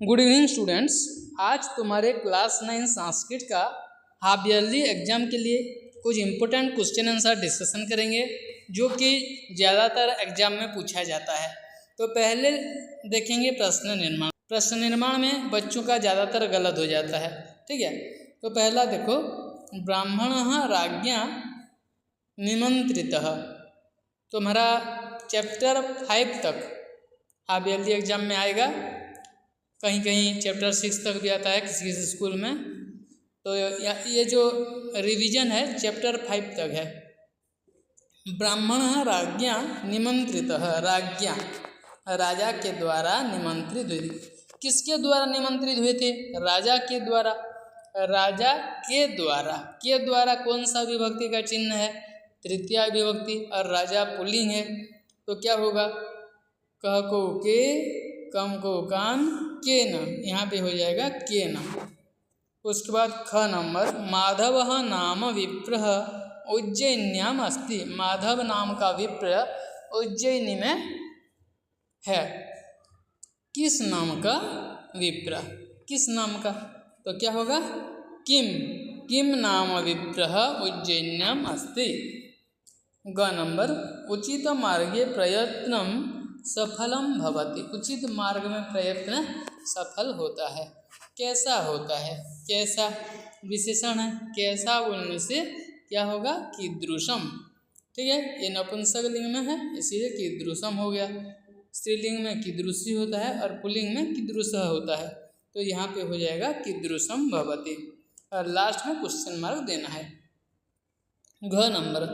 Good evening students. आज तुम्हारे class 9 Sanskrit का हाफ ईयरली एग्जाम के लिए कुछ इम्पोर्टेंट क्वेश्चन आंसर डिस्कशन करेंगे जो कि ज़्यादातर एग्जाम में पूछा जाता है। तो पहले देखेंगे प्रश्न निर्माण। प्रश्न निर्माण में बच्चों का ज़्यादातर गलत हो जाता है, ठीक है। तो पहला देखो, ब्राह्मणः राज्ञा निमंत्रितः। तुम्हारा चैप्टर 5 तक हाफ ईयरली एग्जाम में आएगा, कहीं कहीं चैप्टर 6 तक भी आता है किसी किसी स्कूल में। तो ये जो रिवीजन है चैप्टर 5 तक है। ब्राह्मणः राज्ञा निमंत्रितः, राज्ञा राजा के द्वारा निमंत्रित हुए। किसके द्वारा निमंत्रित हुए थे? राजा के द्वारा। राजा के द्वारा, के द्वारा कौन सा विभक्ति का चिन्ह है? तृतीया विभक्ति, और राजा पुल्लिंग है तो क्या होगा? कह को के, कम को कान, के न, यहाँ पे हो जाएगा के न। उसके बाद ख नंबर, माधव नाम विप्रः उज्जैन्याम अस्ति। माधव नाम का विप्र उज्जैनी में है। किस नाम का विप्र? किस नाम का? तो क्या होगा? किम, किम नाम विप्रः उज्जैन्याम अस्ति। ग नंबर, उचित मार्गे प्रयत्नं सफलम भवति। उचित मार्ग में प्रयत्न सफल होता है। कैसा होता है? कैसा विशेषण है, कैसा बोलने से क्या होगा? कीदृशम, ठीक है। ये नपुंसक लिंग में है इसीलिए कीदृशम हो गया। स्त्रीलिंग में कीदृशी होता है और पुल्लिंग में कीदृशः होता है, तो यहाँ पे हो जाएगा कीदृशम भवति। और लास्ट में क्वेश्चन मार्क देना है। घ नंबर,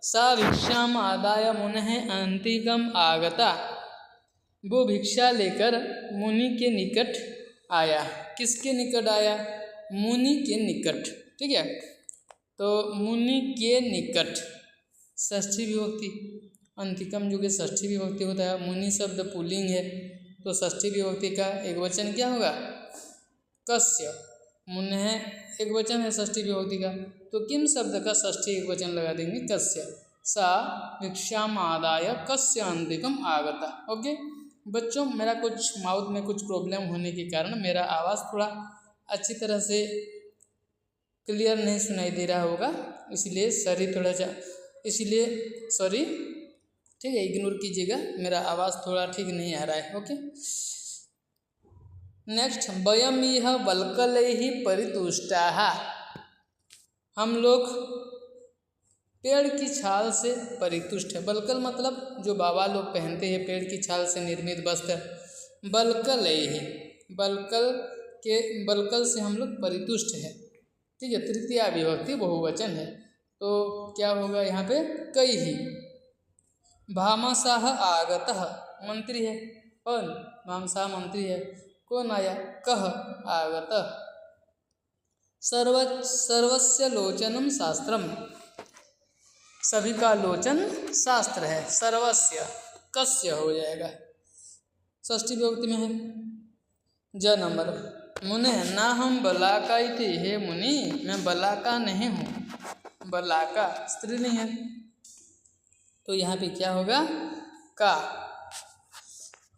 सा भिक्षाम आदाय मुनेः अंतिकम आगता। वो भिक्षा लेकर मुनि के निकट आया। किसके निकट आया? मुनि के निकट, ठीक है। तो मुनि के निकट षष्ठी विभक्ति, अंतिकम जो कि षष्ठी विभक्ति होता है। मुनि शब्द पुल्लिंग है तो षष्ठी विभक्ति का एक वचन क्या होगा? कस्य। मुनेः एक वचन है षष्ठी विभक्ति का, तो किम शब्द का षष्ठी एक वचन लगा देंगे, कस्य। सा भिक्षाम आदाय कस्य अंतिकम आगता। ओके बच्चों, मेरा कुछ माउथ में कुछ प्रॉब्लम होने के कारण मेरा आवाज़ थोड़ा अच्छी तरह से क्लियर नहीं सुनाई दे रहा होगा, इसलिए सॉरी, थोड़ा सा इसलिए सॉरी, ठीक है, इग्नोर कीजिएगा, मेरा आवाज़ थोड़ा ठीक नहीं आ रहा है। ओके नेक्स्ट, वयम यह वल्कलैहि परितुष्टाः। हम लोग पेड़ की छाल से परितुष्ट है। बलकल मतलब जो बाबा लोग पहनते हैं, पेड़ की छाल से निर्मित वस्त्र, वल्कलैहि, बलकल से हम लोग परितुष्ट है, ठीक है। तृतीया विभक्ति बहुवचन है तो क्या होगा यहाँ पे? कई ही। भामसाः आगतः, मंत्री है कौन? भामसाः मंत्री है। कौन आया? कह आगतः। सर्वस्य लोचनम शास्त्रम, सभी का लोचन शास्त्र है। सर्वस्य कस्य हो जाएगा, षष्ठी विभक्ति में है। ज नंबर, मुने ना हम बलाका इति। हे मुनि, मैं बलाका नहीं हूँ। बलाका स्त्रीलिंग है तो यहाँ पे क्या होगा? का।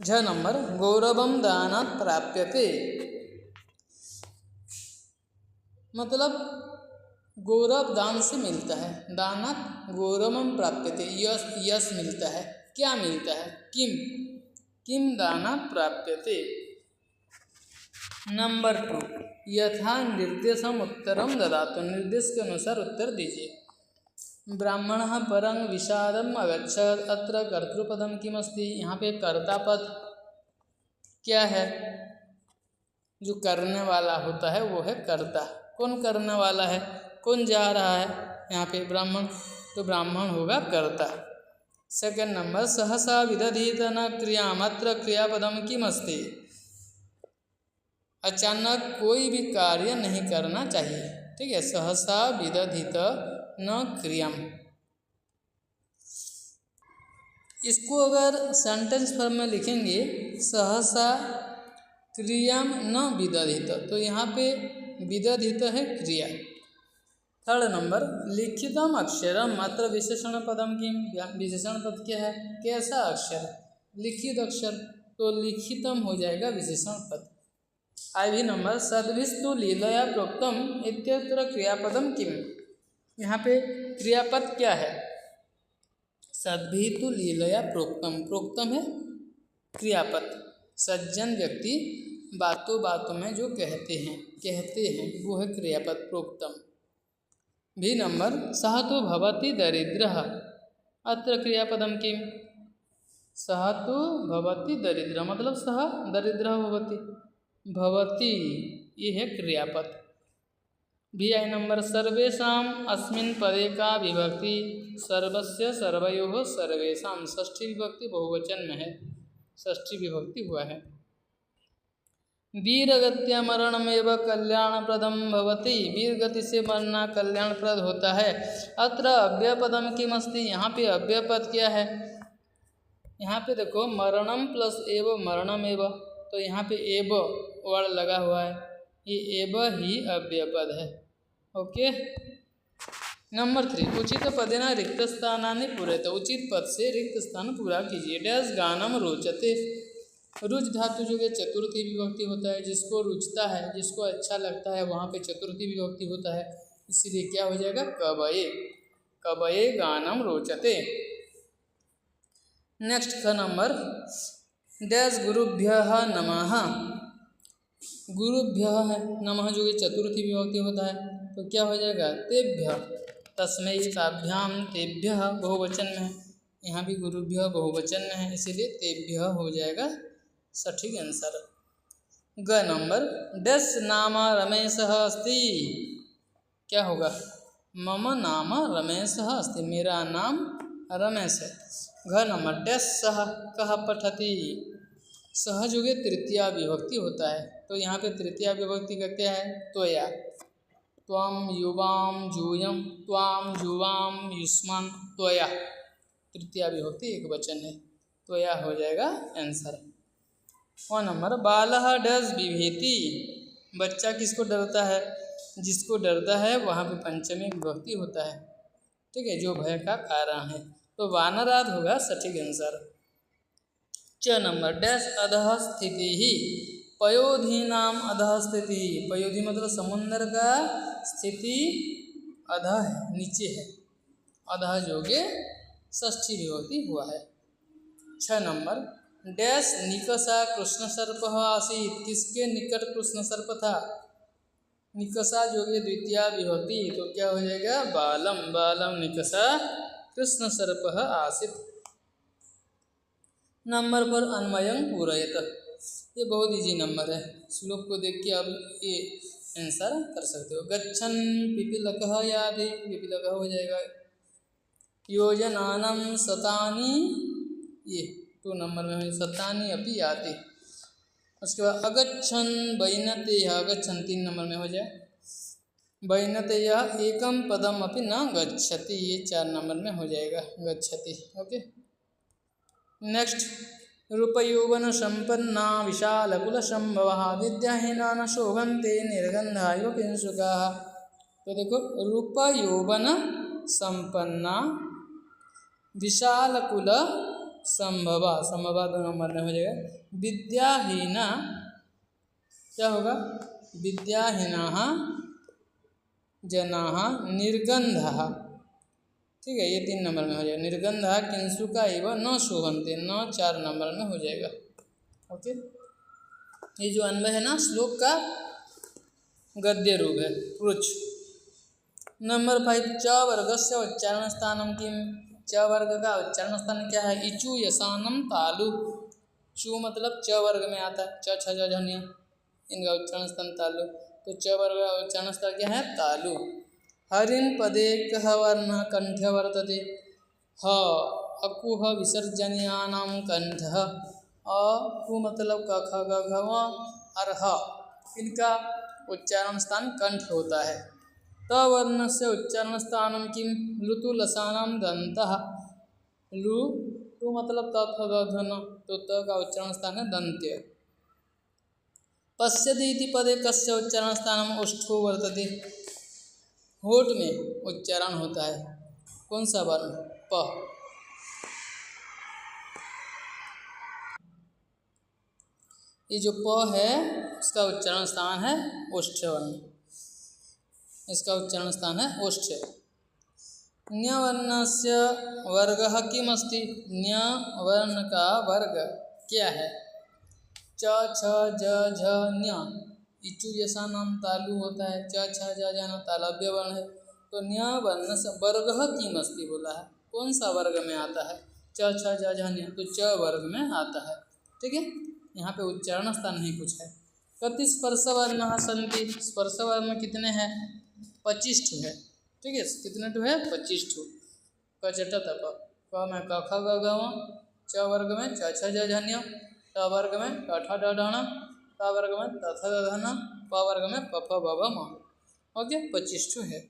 झ नंबर, गौरवम दानात् प्राप्यते। मतलब गौरव दान से मिलता है। दानात् गौरवम प्राप्यते, यश, यश मिलता है। क्या मिलता है? किम, किम दानात् प्राप्यते। नंबर 2, यथा निर्देशम उत्तरम ददातु। निर्देश के अनुसार उत्तर दीजिए। ब्राह्मणः परं विषादम अगच्छत्, अत्र कर्तृपदम किमस्ति। यहाँ पे कर्ता पद क्या है? जो करने वाला होता है वो है कर्ता। कौन करने वाला है? कौन जा रहा है? यहाँ पे ब्राह्मण, तो ब्राह्मण होगा कर्ता। सेकंड नंबर, सहसा विदधीत न क्रियाम, अत्र क्रियापदम किमस्ति। अचानक कोई भी कार्य नहीं करना चाहिए, ठीक है। सहसा विदधीत न क्रियाम, इसको अगर सेंटेंस फॉर्म में लिखेंगे, सहसा क्रियाम न विदधित, तो यहाँ पे विदधित है क्रिया। थर्ड नंबर, लिखितम अक्षरम, मात्र विशेषण पदम किम। विशेषण पद क्या है? कैसा अक्षर? लिखित अक्षर, तो लिखितम हो जाएगा विशेषण पद। IV नंबर सद्भिस्तु लीलया प्रोक्तम इत्यत्र क्रियापदम किम। यहाँ पे क्रियापद क्या है? सद्भिस्तु लीलया प्रोक्तम, प्रोक्तम है क्रियापद। सज्जन व्यक्ति बातों बातों में जो कहते हैं वो है क्रियापद प्रोक्तम। भी नंबर सह तो भवति दरिद्रः अत्र क्रियापदम किम। सह तो भवति दरिद्र मतलब सह दरिद्रः भवति, भवति ये है क्रियापद। भी आई नंबर सर्वेषाम् अस्मिन् पदे का विभक्ति सर्वस्य सर्वयोः सर्वेषाम् षष्ठी विभक्ति बहुवचन में है, षष्ठी विभक्ति हुआ है। वीरगत्या मरणमेव कल्याणप्रदम भवति, वीरगति से मरना कल्याणप्रद होता है। अत्र अव्ययपदम किमस्ति, यहाँ पे अव्ययपद क्या है? यहाँ पे देखो मरणम प्लस एव मरणमेव, तो यहाँ पे एव वर्ड लगा हुआ है, ये एव ही अव्ययपद है। ओके। नंबर 3 उचित पदेन रिक्त स्थानानि पूरयत, उचित पद से रिक्त स्थान पूरा कीजिए। डैश गानम रोचते, रुच धातु जो कि चतुर्थी विभक्ति होता है, जिसको रुचता है जिसको अच्छा लगता है वहाँ पे चतुर्थी विभक्ति होता है, इसीलिए क्या हो जाएगा कवये, कवये गानम रोचते। नेक्स्ट का नंबर डैश गुरुभ्यः नमः, गुरुभ्यः है नमः जो कि चतुर्थी विभक्ति होता है, तो क्या हो जाएगा तेभ्य, तस्मै ताभ्याम तेभ्यः बहुवचन में है, यहाँ भी गुरुभ्यः बहुवचन में है इसीलिए तेभ्यः हो जाएगा सठिक आंसर। ग नंबर डैश नाम रमेशः अस्ति, क्या होगा मम नाम रमेशः अस्ति, मेरा नाम रमेश है। घ नंबर डैश सह कह पठति, सह जो कि तृतीया विभक्ति होता है, तो यहाँ पे तृतीया विभक्ति का क्या है त्वया, त्वाम युवाम जूयम त्वाम जुवाम युष्मान त्वया, तृतीया विभक्ति एक वचन है, त्वया हो जाएगा आंसर। 1 नंबर बालः डैश बिभेति, बच्चा किसको डरता है, जिसको डरता है वहाँ पे पंचमी विभक्ति होता है, ठीक है, जो भय का कारण है, तो वानराद होगा सठिक आंसर। 6 नंबर डैश अधः स्थिति ही, पयोधि नाम अधः स्थिति, पयोधि मतलब समुद्र का स्थिति अधः है नीचे है, अधः जो कि षष्ठी विभक्ति हुआ है। 6 नंबर डैश निकषा कृष्ण सर्प आसीत, किसके निकट कृष्ण सर्प था, निकषा जो कि द्वितीया विभक्ति, तो क्या हो जाएगा बालम, बालम निकषा कृष्ण सर्प आसीत। नंबर पर अन्वयं पूरयत, ये बहुत इजी नंबर है, श्लोक को देख के आप ये आंसर कर सकते हो। गच्छन पिपीलकः याति, पिपीलकः हो जाएगा। योजनानं शतानि, ये 2 नंबर में है, शतानि अपि याति। उसके बाद अगच्छन वैनतेयः, अगच्छन 3 नंबर में हो जाए, वैनतेयः एकम पदम अपि न गच्छति, ये 4 नंबर में हो जाएगा गच्छति। ओके। नेक्स्ट रूपयौवन संपन्ना विशालकुल संभवः विद्याहीना न शोभन्ते निर्गंधा इव किंशुकाः, तो देखो रूप यौवन संपन्ना विशालकुल संभवा, संभवा 2 नंबर में हो जाएगा। विद्याहीना क्या होगा विद्याहीनाः जनाः निर्गंधाः, ठीक है, ये 3 नंबर में हो जाएगा। निर्गंधा किंशुका एवं न शोभन्ते, न 4 नंबर में हो जाएगा। ओके, ये जो अन्वय है ना श्लोक का गद्य रूप है पृच्छ। नंबर 5 च वर्गस्य उच्चारण स्थानम किम, च वर्ग का उच्चारण स्थान क्या है, इचु यसानम तालु, चु मतलब च वर्ग में आता है, च छ ज झनिया, इनका उच्चारण स्थान तालु, तो च वर्ग का उच्चारण स्थान क्या है तालु। हरिन पदे कः वर्णः कंठ वर्तते, ह अकुह विसर्जनीयानां कंठः, अ कु मतलब क ख ग घ ङ और ह, इनका उच्चारण स्थान कंठ होता है। त वर्णस्य उच्चारण स्थानं किम, लुतु लसानां दन्तः, लु टू मतलब त थ ग घ न, तो त का उच्चारण स्थान है दंत्य। पश्यति इति पदे कस्य उच्चारण स्थानम ओष्ठो वर्तते, होठ में उच्चारण होता है, कौन सा वर्ण प। ये जो प है इसका उच्चारण स्थान है ओष्ठ वर्ण, इसका उच्चारण स्थान है ओष्ठ। ञ वर्णस्य वर्गः किम् अस्ति? ञ वर्ण का वर्ग क्या है? च छ ज झ ञ, इचु जैसा नाम तालु होता है, च छ ज झ न तालव्य वर्ण है। तो ञ वर्ण से वर्गः किम् अस्ति बोला है, कौन सा वर्ग में आता है? च छ ज झ ञ, तो च वर्ग में आता है। ठीक है, यहाँ पे उच्चारण स्थान नहीं कुछ है। कति स्पर्श वर्ण सन्ति? स्पर्श वर्ण कितने हैं? 25 ठो है। ठीक है, कितने ठो है? 25 ठो। क च ट त प, क में क ख ग घ ङ, च वर्ग में च छ ज झ ञ, ट वर्ग में ट ठ ड ढ ण, त वर्ग में त थ द ध न, प वर्ग में प फ ब भ म। ओके, 25 ठो है।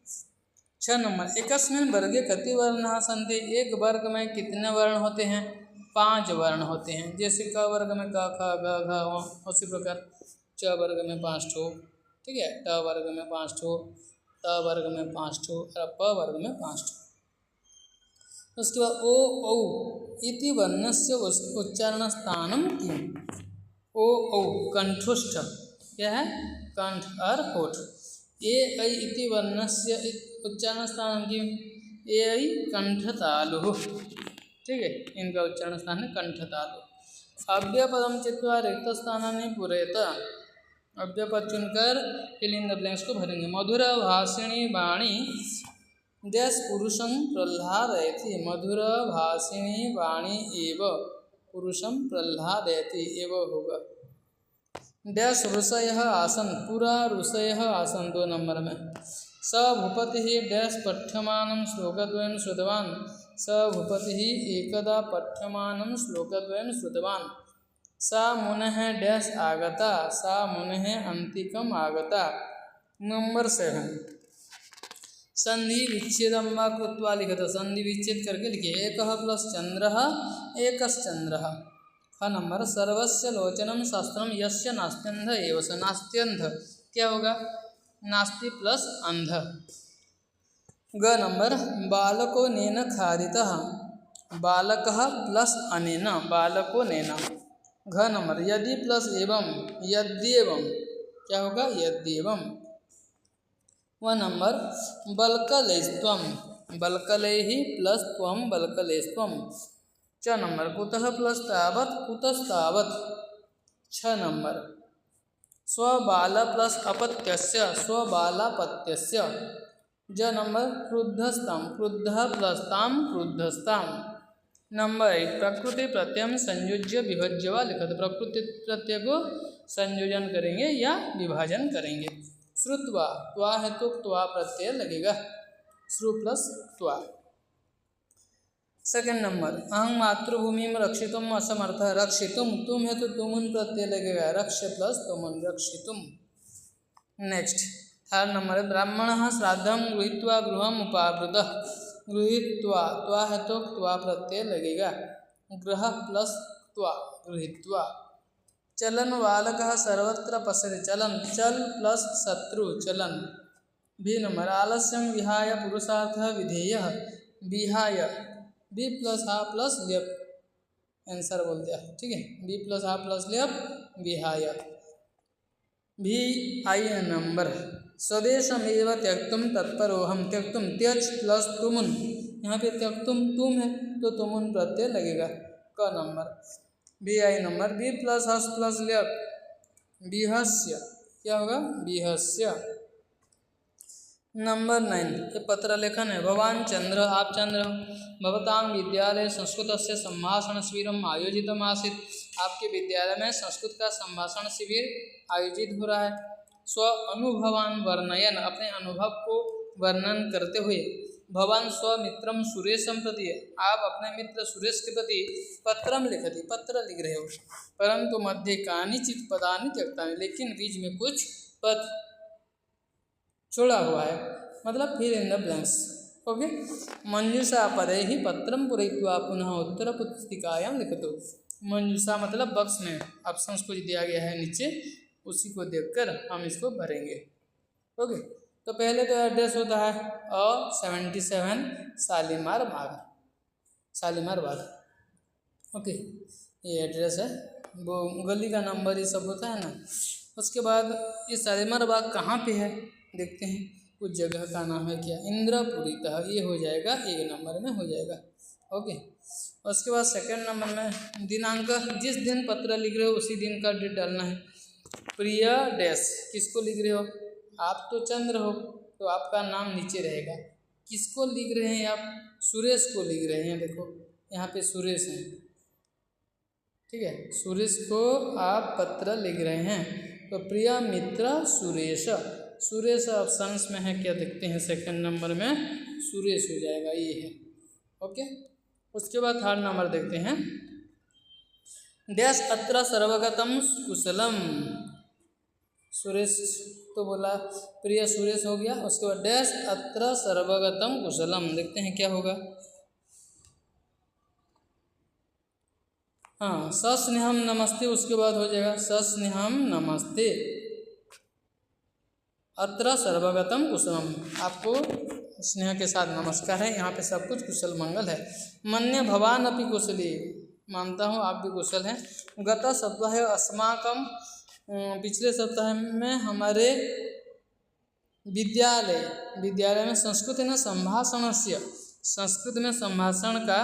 6 नंबर, एकस्मिन् वर्गे कति वर्णाः सन्ति? एक वर्ग में कितने वर्ण होते हैं? 5 वर्ण होते हैं। जैसे क वर्ग में क ख ग घ ङ, उसी प्रकार च वर्ग में 5 ठो। ठीक है, ट वर्ग में 5 ठो, त वर्ग में 5 ठो और प वर्ग में 5 ठो। उसके बाद ओ औ इति वर्णस्य उच्चारण स्थानम किम्? ओ औ कंठस्थ, क्या है? कंठ और होठ। ए ऐ इति वर्णस्य उच्चारण स्थानम किम्? ए ऐ कंठतालु। ठीक है, इनका उच्चारण स्थान है कंठतालु। अव्ययपदम चित्वा रिक्त स्थानानि पूरयत। अव्ययपद चुनकर फिल इन द ब्लैंक्स को भरेंगे। मधुर भाषिणी वाणी डैश पुरुषं प्रह्लादयति। मधुर भाषिणी वाणी एव पुरुषं प्रह्लादयति, एव होगा। डैश ऋषयः आसन, पूरा ऋषयः आसन 2 नंबर में। स भूपतिः डैश पठ्यमानं श्लोकद्वयं श्रुतवान्। स भूपतिः एकदा पठ्यमानं श्लोकद्वयं श्रुतवान्। सा मुनेः डैश आगता। सा मुनेः अन्तिकम् आगता। नंबर 7, संधि विच्छेदम वा कृत्वा लिखत। संधि विच्छेद करके लिखिए। एकः प्लस चंद्रः एकश्चंद्रः। ख नंबर, सर्वस्य लोचनम शास्त्रम यस्य नास्त्यंध एव स। नास्त्यंध क्या होगा? नास्ति प्लस अंध। ग नंबर, बालको नेन खादितः। बालकः प्लस अनेन, बालको नेन। घ नंबर, यदि प्लस एवं, यद्येवं क्या होगा? यद्येवं। व नंबर, बल्कलेस्त्वं, बल्कलेहि प्लस त्वं, बल्कलेस्त्वं। च नंबर, कुतः प्लस तावत्, कुतस्तावत्। 6 नंबर, स्वबाल प्लस अपत्यस्य, स्वबालापत्यस्य। ज नंबर, क्रुद्धस्तां, क्रुद्धः प्लस तां, क्रुद्धस्तां। नंबर 8, प्रकृति प्रत्यय संयोज्य विभज्य वा लिखत। प्रकृति प्रत्यय को संयोजन करेंगे या विभाजन करेंगे। श्रुत्वा, त्वा है तो त्वा प्रत्यय लगेगा, श्रु प्लस त्वा। सेकंड नंबर, अहं मातृभूमि में रक्षितुम असमर्थ। रक्षितुम, तुम है तो तुमुन प्रत्यय लगेगा, रक्ष प्लस तुमुन, रक्षितुम। नेक्स्ट थर्ड नंबर, ब्राह्मणः श्राद्धं गृहीत्वा गृहम् उपावृतः। गृहीत्वा, त्वा है तो त्वा प्रत्यय लगेगा, गृह प्लस त्वा, गृहीत्वा। चलन बालकः सर्वत्र पश्यति। चलन, चल प्लस शत्रु, चलन। बी नंबर, आलस्यं विहाय पुरुषार्थः विधेयः। विहाय, बी प्लस हा प्लस लेप, आंसर बोल दिया। ठीक है, बी प्लस हा प्लस लेप, विहाय। भी आई नंबर, स्वदेशमेव त्यक्तुम तत्परोहम। त्यक्तुम, त्यज प्लस तुमुन, यहाँ पे त्यक्तुम तुम है तो तुमुन प्रत्यय लगेगा। क नंबर, बी आई नंबर, बी प्लस हस प्लस लेप, बिहस्य क्या होगा? बिहस्य। नंबर 9, ये पत्र लेखन है। भवान चंद्र, आप चंद्र। भवतां विद्यालय संस्कृतस्य संभाषण शिविरम आयोजितम् आसीत्। आपके विद्यालय में संस्कृत का संभाषण शिविर आयोजित हो रहा है। स्व अनुभवान वर्णयन, अपने अनुभव को वर्णन करते हुए। भवान स्वमित्रम सुरेशम प्रति, आप अपने मित्र सुरेश के प्रति पत्रम लिखति, पत्र लिख रहे हो। परंतु मध्ये कानिचित पदानि त्यक्तानि, लेकिन बीच में कुछ पद छोड़ा हुआ है, मतलब फिर इन द ब्लैंक्स। ओके, मंजूषा पदे ही पत्रम पूरयित्वा पुनः उत्तर पुस्तिकायां लिखतु। मंजूषा मतलब बक्स में ऑप्शंस कुछ दिया गया है नीचे, उसी को देखकर हम इसको भरेंगे। ओके, तो पहले तो एड्रेस होता है 77 शालीमार बाग, शालीमार बाग। ओके, ये एड्रेस है, वो गली का नंबर ये सब होता है ना। उसके बाद ये शालीमार बाग कहाँ पे है देखते हैं, उस जगह का नाम है क्या, इंद्रपुरी तह। ये हो जाएगा, 1 नंबर में हो जाएगा। ओके, उसके बाद सेकंड नंबर में दिनांक, जिस दिन पत्र लिख रहे हो उसी दिन का डेट डालना है। प्रिय डैश, किसको लिख रहे हो आप, तो चंद्र हो तो आपका नाम नीचे रहेगा। किसको लिख रहे हैं आप, सुरेश को लिख रहे हैं, देखो यहाँ पे सुरेश हैं, ठीक है, सुरेश को आप पत्र लिख रहे हैं, तो प्रिय मित्र सुरेश, सुरेश ऑप्शंस में है क्या देखते हैं, सेकंड नंबर में सुरेश हो जाएगा, ये है। ओके, उसके बाद थर्ड नंबर देखते हैं, डैश अत्र सर्वगतम कुशलम, सुरेश तो बोला प्रिय सुरेश हो गया। उसके बाद डैश अत्र सर्वगतम कुशलम, देखते हैं क्या होगा। हाँ, सस्नेहम नमस्ते, उसके बाद हो जाएगा सस्नेहम नमस्ते, अत्र सर्वगतम कुशलम, आपको स्नेह के साथ नमस्कार है, यहाँ पे सब कुछ कुशल मंगल है। मन्य भवान अपि कुशली, मानता हूँ आप भी कुशल हैं। गत सप्ताह है अस्माकम, पिछले सप्ताह में हमारे विद्यालय में संस्कृत न संभाषण से, संस्कृत में संभाषण का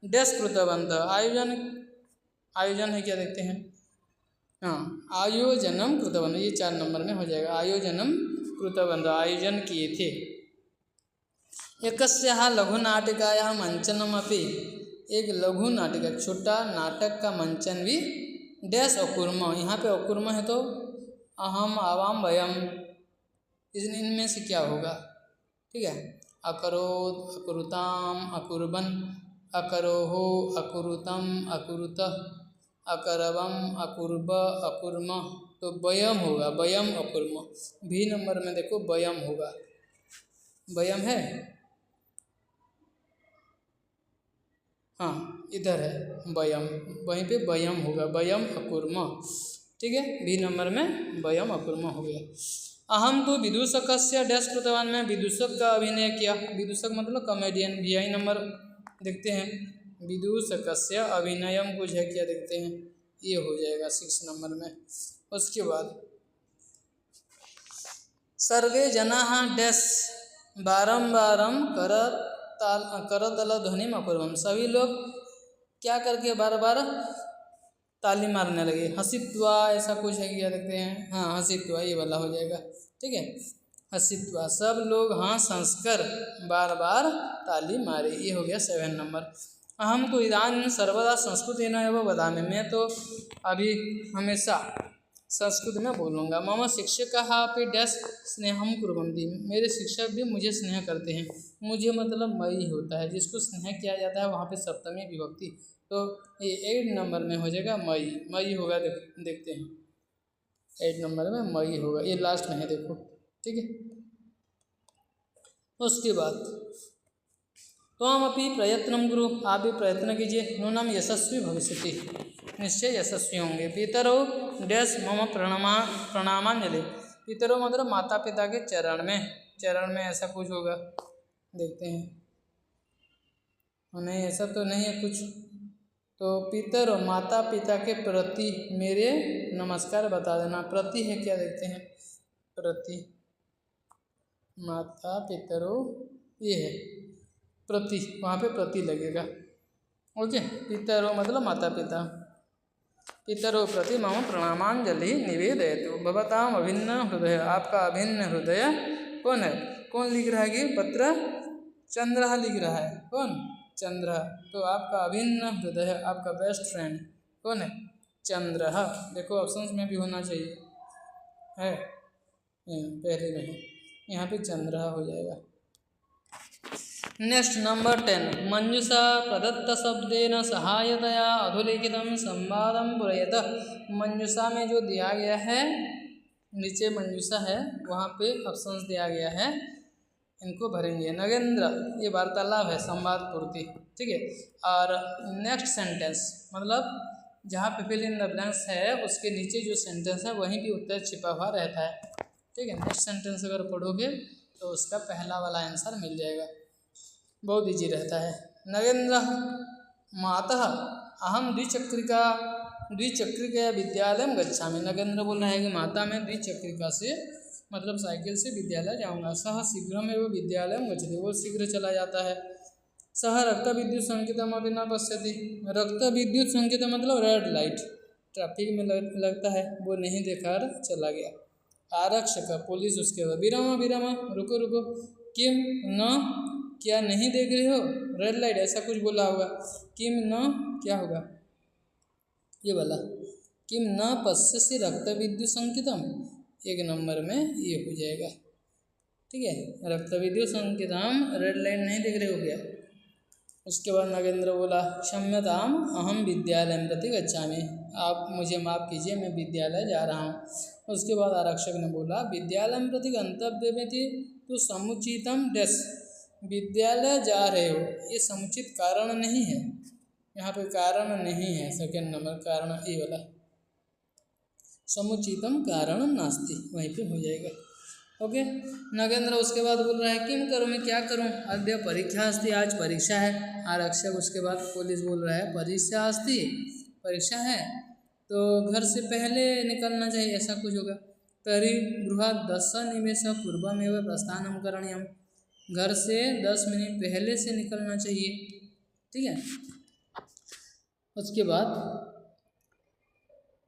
डैश कृतवन्तः, आयोजन है क्या देखते हैं, हाँ आयोजनम कृतवन्तः, ये 4 नंबर में हो जाएगा, आयोजनम कृतवन्तः, आयोजन किए थे। एकस्याः लघुनाटिकायाः मंचनमपि, एक लघु नाटिका छोटा नाटक का मंचन भी डैश अकुर्म, यहाँ पे अकुर्म है तो अहम आवाम वयम, इनमें से क्या होगा, ठीक है, अकरोत् अकुरुताम अकुर्बन, अकरोहो अकुरुतम अकुरुतः, अकरवम अकुर्ब अकुर्म, तो वयम होगा, वयम अकुर्म। भी नंबर में देखो वयम होगा, वयम है, हाँ इधर है वयम, वहीं पे वयम होगा, वयम अकुर्म, ठीक है, बी नंबर में वयम अकुर्म हो गया। अहम तो विदूषकस्य डैश कृतवान, में विदूषक का अभिनय किया, विदूषक मतलब कॉमेडियन, VI नंबर देखते हैं, विदूषकस्य अभिनयम कुछ है क्या देखते हैं, ये हो जाएगा 6 नंबर में। उसके बाद सर्वे जनाः डैश बारंबारम करतल ध्वनि अकुर्वम, सभी लोग क्या करके बार बार ताली मारने लगे, हसित्वा ऐसा कुछ है क्या देखते हैं, हाँ हसित्वा, ये वाला हो जाएगा, ठीक है, हसित्वा, सब लोग हंस हंसकर बार बार ताली मारे, ये हो गया 7 नंबर। अहम तो इदानीं सर्वदा संस्कृतेन एव वदामि, मैं तो अभी हमेशा संस्कृत में बोलूँगा। मम शिक्षकाः अपि डैश स्नेहम कुर्वन्ति, मेरे शिक्षक भी मुझे स्नेह करते हैं, मुझे मतलब मई होता है, जिसको स्नेह किया जाता है वहाँ पे सप्तमी विभक्ति, तो ये 8 नंबर में हो जाएगा मई, मई होगा, देखते हैं 8 नंबर में मई होगा, ये लास्ट में है देखो, ठीक है। उसके बाद त्वम अपि प्रयत्नं कुरु, आप भी प्रयत्न कीजिए, नूनम यशस्वी भविष्यति, निश्चय यशस्वी होंगे। पितरो डैश मम प्रणामांजलि, पितरो मतलब माता पिता के चरण में ऐसा कुछ होगा, देखते हैं, नहीं ऐसा तो नहीं है कुछ, तो पितरो माता पिता के प्रति मेरे नमस्कार बता देना, प्रति है क्या देखते हैं, प्रति, माता पितरो ये है प्रति, वहाँ पे प्रति लगेगा, ओके, पितरो मतलब माता पिता, पितरो प्रति मम प्रणामांजलि निवेदयतु, भवताम अभिन्न हृदय, आपका अभिन्न हृदय कौन है, कौन लिख रहा है कि पत्र, चंद्र लिख रहा है, कौन, चंद्र, तो आपका अभिन्न हृदय, आपका बेस्ट फ्रेंड कौन है, चंद्र, देखो ऑप्शंस में भी होना चाहिए, है पहले में है, यहाँ पे चंद्र हो जाएगा। नेक्स्ट नंबर 10, मंजूषा प्रदत्त शब्देन सहायतया अधोलिखितं संवादं पूरयत, मंजूषा में जो दिया गया है, नीचे मंजूषा है वहाँ पे ऑप्शंस दिया गया है, इनको भरेंगे। नगेंद्र, ये वार्तालाप है, संवाद पूर्ति, ठीक है। और नेक्स्ट सेंटेंस मतलब जहाँ पे फिल इन द ब्लैंक्स है उसके नीचे जो सेंटेंस है वहीं भी उत्तर छिपा हुआ रहता है, ठीक है। नेक्स्ट सेंटेंस अगर पढ़ोगे तो उसका पहला वाला आंसर मिल जाएगा, बहुत इजी रहता है। नगेंद्र मातः अहम द्विचक्रिका विद्यालय गच्छामि। नगेंद्र बोल रहा है कि माता मैं द्विचक्रिका से मतलब साइकिल से विद्यालय जाऊंगा। सह शीघ्रमेव विद्यालय गच्छति, वो शीघ्र चला जाता है। सह रक्तविद्युत संकेतमपि न पश्यति, रक्तविद्युत संकेत मतलब रेड लाइट, ट्रैफिक में लगता है, वो नहीं देखा चला गया। आरक्षक पुलिस उसके बाद विराम विराम रुको रुको, किम न क्या नहीं देख रहे हो, रेड लाइट ऐसा कुछ बोला होगा। किम न क्या होगा ये वाला, किम न पश्यसि रक्तविद्युत संकेतम, एक नंबर में ये हो जाएगा। ठीक है, रक्तविद्युत संकेतम रेड लाइट नहीं देख रहे हो क्या। उसके बाद नगेंद्र बोला क्षम्यताम अहम विद्यालय प्रति गच्छामि, आप मुझे माफ़ कीजिए मैं विद्यालय जा रहा हूँ। उसके बाद आरक्षक ने बोला विद्यालय प्रति गंतव्य में थी तो समुचितम डैश, विद्यालय जा रहे हो ये समुचित कारण नहीं है, यहाँ पे कारण नहीं है, सेकेंड नंबर कारण ये वाला, समुचितम कारण नास्ति, वहीं पे हो जाएगा। ओके, नगेंद्र उसके बाद बोल रहा है किम करूँ मैं क्या करूँ, अद्य परीक्षा अस्ति, आज परीक्षा है। आरक्षक उसके बाद पुलिस बोल रहा है परीक्षा अस्ति, परीक्षा है तो घर से पहले निकलना चाहिए, ऐसा कुछ होगा। तर्हि गृहात् 10 निमेष पूर्वमेव प्रस्थानं करणीयम्, घर से 10 मिनट पहले से निकलना चाहिए। ठीक है, उसके बाद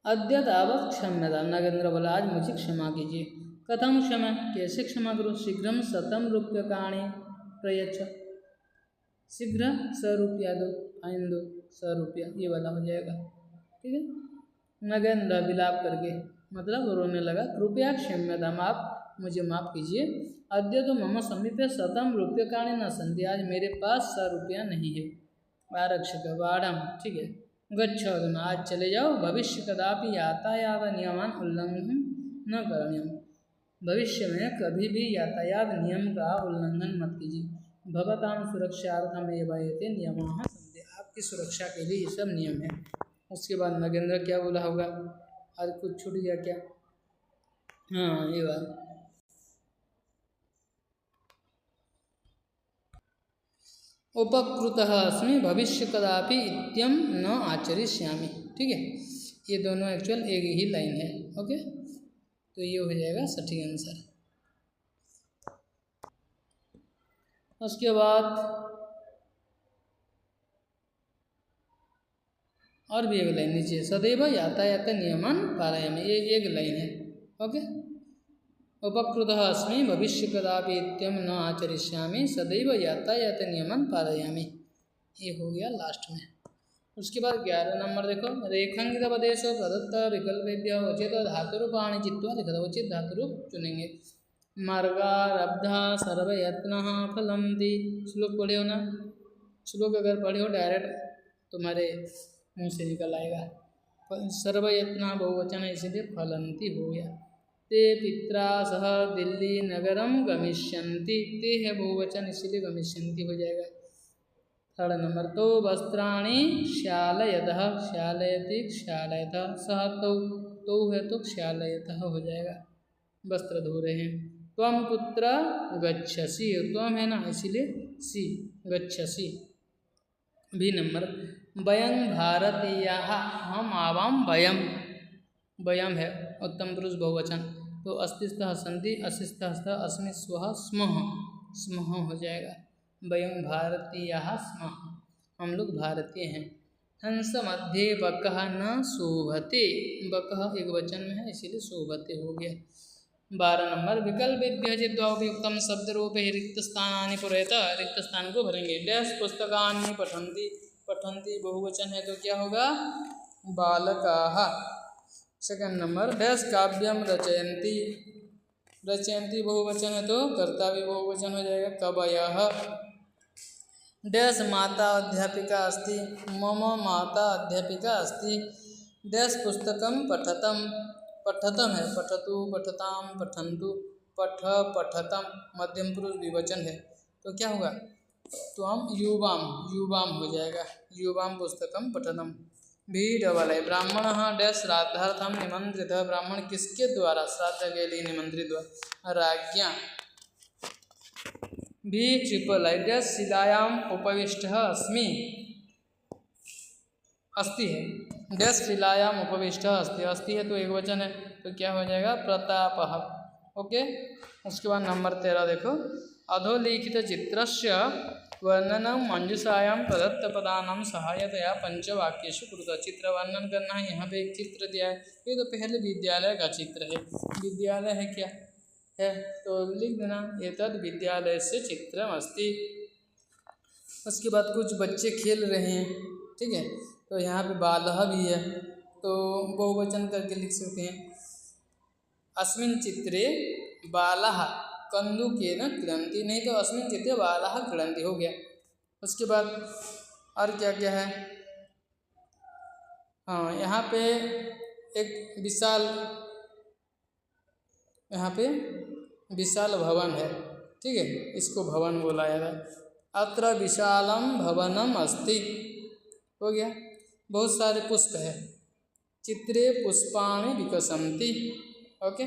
अद्य तावत् क्षम्यतां, नगेंद्र बोला आज मुझे क्षमा कीजिए। कथम क्षमा, कैसे क्षमा करूँ, शीघ्रम 100 रूप्यकाणि प्रयच्छ, शीघ्र 100 रुपया दो, फाइन दो 100 रुपया, ये वाला हो जाएगा। ठीक है, नगेंद्र विलाप करके मतलब रोने लगा, कृपया क्षम्यताम, आप मुझे माफ़ कीजिए। अद्य तो मम समीपे 100 रूप्यकाणि न सन्ति, आज मेरे पास 100 रुपया नहीं है। आरक्षक वाड़म, ठीक है, गच्छो अधुना, आज चले जाओ, भविष्य कदापि यातायात नियमान उल्लंघन न करणीयम, भविष्य में कभी भी यातायात नियम का उल्लंघन मत कीजिए। भवतां सुरक्षार्थम एव एते नियमाः सन्ति, आपकी सुरक्षा के लिए ये सब नियम है। उसके बाद नगेंद्र क्या बोला होगा, आज कुछ छूट गया क्या, हाँ ये बात, उपकृतः अस्मि भविष्य कदापि इत्यम न आचरिष्यामि। ठीक है, ये दोनों एक्चुअल एक ही लाइन है। ओके, तो ये हो जाएगा सटीक आंसर। उसके बाद और भी एक लाइन नीचे, सदैव यातायात नियमन पालयामि, ये एक लाइन है। ओके, उपकृतः अस्मि भविष्य कदापि इत्यम न आचरिष्यामि सदैव यातायात नियमन पालयामि, ये हो गया लास्ट में। उसके बाद 11 नंबर देखो, रेखांकित पदेशो प्रदत्त विकल्पेभ्यः उचित धातुरूपाणि चित्वा लिखत, उचित धातुरूप चुनेंगे। मार्गारब्धा सर्वयत्नः फलन्ति, श्लोक पढ़े हो ना, श्लोक अगर पढ़े हो डायरेक्ट तुम्हारे मुँह से निकल आएगा। सर्वयत्नः बहुवचन है इसलिए फलन्ति हो गया। ते पित्रा सह दिल्ली नगरम गमिष्यन्ति, ते है बहुवचन इसलिए गमिष्यन्ति हो जाएगा। थर्ड नंबर, तो वस्त्राणि क्षालयतः, क्षालयति क्षालयतः, सह तो है तो क्षालयतः हो जाएगा, वस्त्र धो रहे हैं। त्वम कुत्र गच्छसि, त्वम है ना इसीलिए सी, गच्छसि। भी नंबर, वयं भारतीयाः, हम आवाम, वयम, वयम है उत्तम पुरुष बहुवचन, तो अस्तिस्तः सन्ति, अस्तिस्तः स्तः, अस्मि स्वः स्मः, स्मः हो जाएगा। वयं भारतीयाः स्मः, हम लोग भारतीय हैं। हंस मध्ये बकः न शोभते, बकः एक वचन में है इसीलिए शोभते हो गया। 12 नंबर, विकल्पेभ्यः चिद्वावयुक्तं शब्दरूपे रिक्तस्थानानि पूरयत, रिक्त स्थान को भरेंगे। डैश पुस्तकानि पठन्ति, पठन्ति बहुवचन है तो क्या होगा, बालकाः। सेकंड नंबर, डैश काव्यम रचयन्ति, रचयन्ति बहुवचन है तो कर्ता भी बहुवचन हो जाएगा, कवयः। डैश माता अध्यापिका अस्ति, मम माता अध्यापिका अस्ति। डैश पुस्तकं पठतम, पठतम है, पठतु पठताम पठन्तु, पठ पठतम मध्यम पुरुष विवचन है तो क्या होगा, तो हम युवाम, युवाम हो जाएगा, युवाम पुस्तकम पठतम। भी डबल है, ब्राह्मणः डैश श्राद्धार्थम निमंत्रितः, ब्राह्मण किसके द्वारा, श्राद्ध के लिए निमंत्रित हुआ, राज्ञा। भी ट्रिपल है, डैश शिलायाम उपविष्टः अस्मि, अस्ति है, डैश शिलायाम उपविष्ट अस्ति, अस्ति है तो एक वचन है तो क्या हो जाएगा प्रतापः। ओके, उसके बाद नंबर 13 देखो, अधोलिखित चित्रस्य वर्णनम मंजूषायां प्रदत्तपदानां सहायतया पंचवाक्येषु कुरुतः। चित्र वर्णन करना है, यहाँ पे एक चित्र दिया है, ये तो पहले विद्यालय का चित्र है, विद्यालय है क्या है तो लिख देना एतद् विद्यालयस्य चित्रम् अस्ति। उसके बाद कुछ बच्चे खेल रहे हैं, ठीक है, तो यहाँ पे बालः भी है तो बहुवचन करके लिख सकते हैं, अस्मिन् चित्रे बालः कन्दुकेन क्रीडन्ति, नहीं तो अस्मिन् चित्रे बालः क्रीडन्ति हो गया। उसके बाद और क्या क्या है, हाँ यहाँ पे एक विशाल, यहाँ पे विशाल भवन है, ठीक है, इसको भवन बोला जाता है। अत्र विशालम भवनम अस्ति हो गया। बहुत सारे पुष्प है, चित्रे पुष्पाणि विकसन्ति। ओके,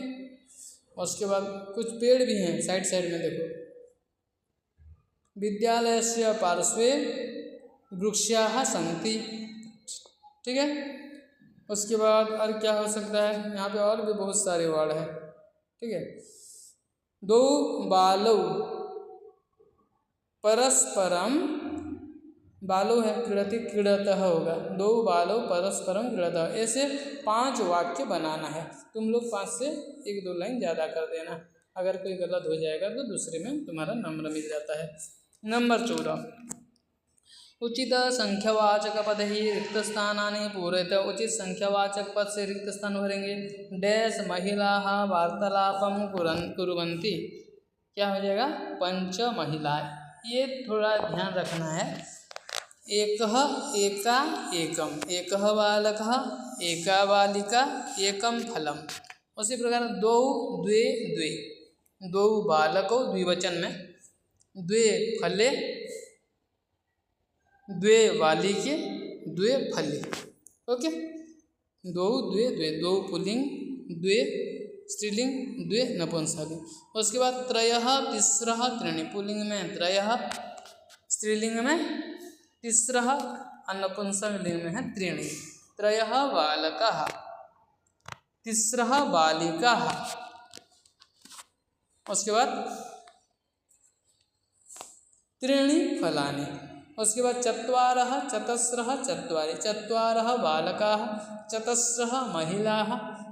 उसके बाद कुछ पेड़ भी हैं साइड साइड में देखो, विद्यालयस्य पार्श्वे वृक्षाः सन्ति, ठीक है। उसके बाद और क्या हो सकता है, यहाँ पे और भी बहुत सारे वर्ड है, ठीक है। दो बालौ परस्परम, बालो है क्रीडति क्रीडतः होगा, दो बालो परस्परम क्रीडतः, ऐसे 5 वाक्य बनाना है। तुम लोग 5 से 1-2 लाइन ज़्यादा कर देना, अगर कोई गलत हो जाएगा तो दूसरे में तुम्हारा नंबर मिल जाता है। नंबर 14, उचित संख्यावाचक पद ही रिक्त स्थानानि पूरयत। उचित संख्यावाचक पद से रिक्त स्थान भरेंगे। डैश महिलाः वार्तालापम कुर्वन्ति, क्या हो जाएगा 5 महिलाएं। ये थोड़ा ध्यान रखना है, एकः एका एकम, एकः बालकः एका बालिका एकम फलम। उसी प्रकार द्वौ द्वे द्वे, द्वौ बालकौ द्विवचन में, द्वे फले द्वे बालिके द्वे फले। ओके, द्वौ द्वे द्वे, द्वौ पुल्लिंग द्वे स्त्रीलिंग द्वे नपुंसकलिंग। उसके बाद त्रयः तिस्रः त्रीणि, पुल्लिंग में त्रयः, स्त्रीलिंग में तिस्रः, नपुंसकलिंग में है त्रीणि। त्रयः बालकाः, तिस्रः बालिकाः। उसके बाद त्रीणि फलानि। उसके बाद चत्वारः चतस्रः चत्वारि, चत्वारः बालकाः चतस्रः महिलाः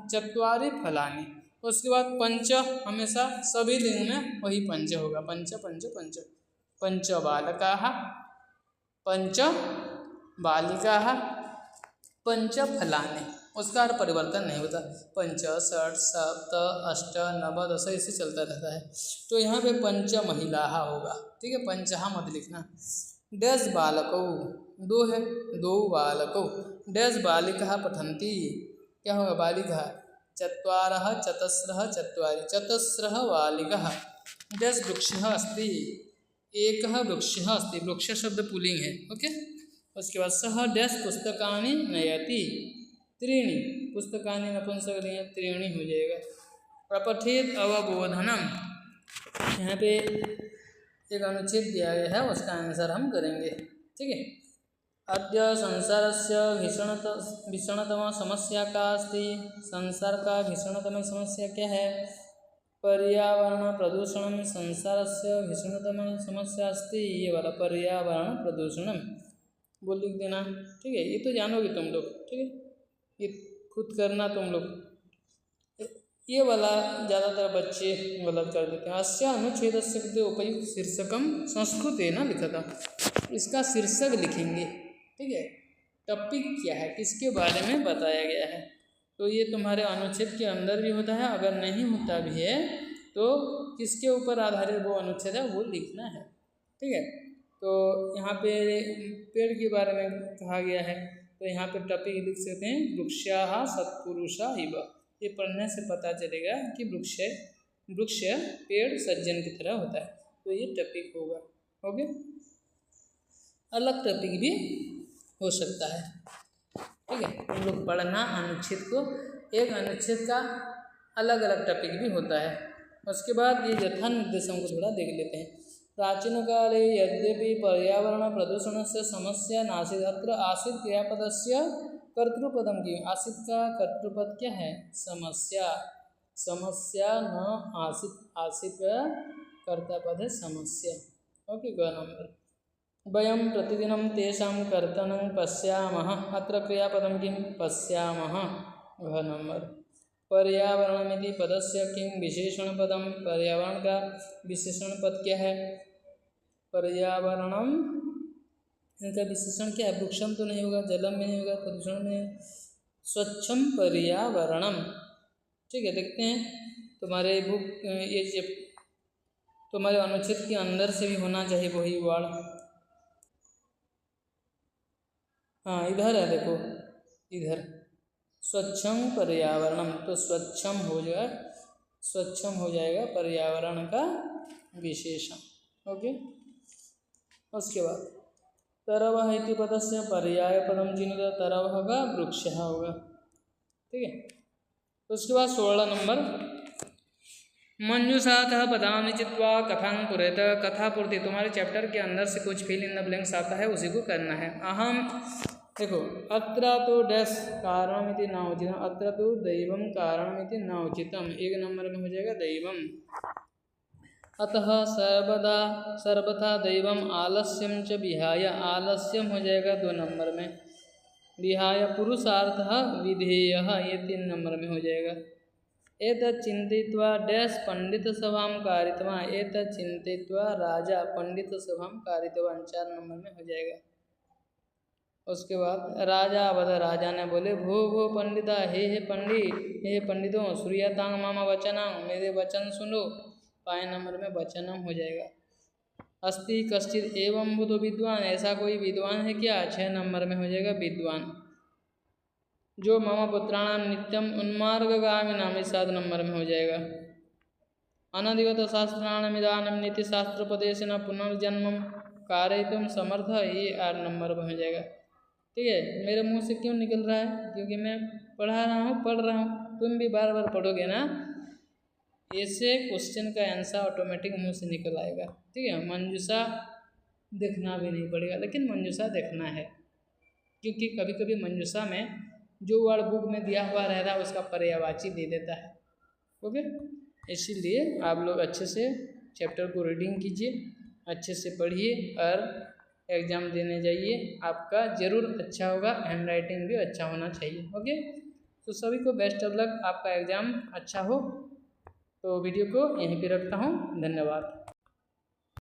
चत्वारि फलानि। उसके बाद पंच, हमेशा सभी लिंग में वही पंच होगा, पंच पंच पंच, पंच बालकाः पंच बालिकाः पंच फलानि, उसका परिवर्तन नहीं होता, 5 6 7 8 9 10 ऐसे चलता रहता है। तो यहाँ पे पंच महिलाः होगा, ठीक है, पंचहा मत लिखना। डैश बालकौ, 2 है, 2 बालकौ। डैश बालिकाः पठन्ति, क्या होगा बालिका, चत्वारः चतस्रः चत्वारि, चतस्रः बालिकाः। डैश वृक्षः अस्ति, एकः वृक्षः अस्ति, वृक्ष शब्द पुल्लिंग है। ओके, उसके बाद सः डैश पुस्तकानि नयति, त्रीणि, पुस्तकानि नपुंसकलिंग त्रीणि हो जाएगा। प्रपठेत अवबोधनम, यहाँ पे एक अनुच्छेद दिया गया है, उसका आंसर हम करेंगे, ठीक है। अद्य संसारस्य भीषणतम समस्या का अस्ति, संसार का भीषणतम समस्या क्या है, पर्यावरण प्रदूषण संसारस्य भीषणतम समस्या अस्ति, ये वाला पर्यावरण प्रदूषण बोल लिख देना, ठीक है। ये तो जानोगे तुम लोग, ठीक है, ये खुद करना तुम लोग। ये वाला ज़्यादातर बच्चे गलत कर देते हैं। अस्य अनुच्छेदस्य कृते उपयुक्त शीर्षकम संस्कृतेन लिखता, इसका शीर्षक लिखेंगे, ठीक है। टॉपिक क्या है, किसके बारे में बताया गया है, तो ये तुम्हारे अनुच्छेद के अंदर भी होता है, अगर नहीं होता भी है तो किसके ऊपर आधारित वो अनुच्छेद है वो लिखना है, ठीक है। तो यहाँ पे पेड़ के बारे में कहा गया है, तो यहाँ पे टॉपिक लिख सकते हैं वृक्षाः सत्पुरुषा इव। ये पढ़ने से पता चलेगा कि वृक्ष पेड़ सज्जन की तरह होता है, तो ये टॉपिक होगा। ओके, अलग टॉपिक भी हो सकता है, ठीक है। तुम लोग पढ़ना अनुच्छेद को, एक अनुच्छेद का अलग अलग टॉपिक भी होता है। उसके बाद ये यथा निर्देशों को थोड़ा देख लेते हैं। प्राचीनकाले यद्यपि पर्यावरणप्रदूषणस्य समस्या नासीत् अत्र आसीत् क्रियापदस्य कर्तृपदं किम् आसीत् का कर्तृपद क्या है समस्या समस्या न आसीत् आसीत् का कर्तापद है समस्या ओके ग नंबर वयं प्रतिदिनं तेषां कर्तनं पश्यामः अत्र क्रियापदं किं पश्यामः घ नंबर पर्यावरणमिति पदस्य किं विशेषणपदं पर्यावरण का विशेषण पद क्या है पर्यावरणम इनका विशेषण क्या है वृक्षम तो नहीं होगा जलम में नहीं होगा प्रदूषण में स्वच्छम पर्यावरणम ठीक है देखते हैं तुम्हारे बुक ये तुम्हारे अनुच्छेद के अंदर से भी होना चाहिए वही वर्ड हाँ इधर है देखो इधर स्वच्छम पर्यावरणम तो स्वच्छम हो जाएगा पर्यावरण का विशेषण ओके उसके बाद तरवः इति पदस्य पर्यायपदं चिनुत तरवः का वृक्षः होगा ठीक है उसके बाद 16 नंबर मंजूषातः पदानि चित्वा कथां कुरेत कथा पूर्ति तुम्हारे चैप्टर के अंदर से कुछ फिल इन द ब्लैंक्स आता है उसी को करना है अहम देखो अत्र तो डैश कारणमिति न उचितम अत्र तो दैवम कारणमिति न उचितम एक नंबर में हो जाएगा दैवम अतः सर्वथा दैवम आलस्यम च विहाय आलस्यम हो जाएगा 2 नंबर में विहाय पुरुषार्थः विधेयः ये 3 नंबर में हो जाएगा एतत् चिन्तयित्वा डैश पंडितसभां कारितवान् एतत् चिन्तयित्वा राजा पंडितसभां कारितवान् 4 नंबर में हो जाएगा उसके बाद राजा ने बोले भो पंडिता हे पंडितों श्रूयतां मम वचनं मेरे वचन सुनो 5 नंबर में वचनम हो जाएगा अस्ति कश्चित एवं बुधो विद्वान ऐसा कोई विद्वान है क्या 6 नंबर में हो जाएगा विद्वान जो मम पुत्राणाम नित्यम उन्मार्गगामिनाम 7 नंबर में हो जाएगा अनधिगत शास्त्राणामिदानं नीति शास्त्रोपदेशेन पुनर्जन्म कारयितुं समर्थ ये 8 नंबर में हो जाएगा ठीक है मेरे मुंह से क्यों निकल रहा है क्योंकि मैं पढ़ रहा हूँ तुम भी बार बार पढ़ोगे ना ऐसे क्वेश्चन का आंसर ऑटोमेटिक मुंह से निकल आएगा ठीक है मंजूषा देखना भी नहीं पड़ेगा लेकिन मंजूषा देखना है क्योंकि कभी कभी मंजूषा में जो वर्ड बुक में दिया हुआ रहता है उसका पर्यायवाची दे देता है ओके इसीलिए आप लोग अच्छे से चैप्टर को रीडिंग कीजिए अच्छे से पढ़िए और एग्ज़ाम देने जाइए आपका ज़रूर अच्छा होगा हैंड राइटिंग भी अच्छा होना चाहिए ओके तो सभी को बेस्ट ऑफ लक आपका एग्ज़ाम अच्छा हो तो वीडियो को यहीं पे रखता हूँ धन्यवाद।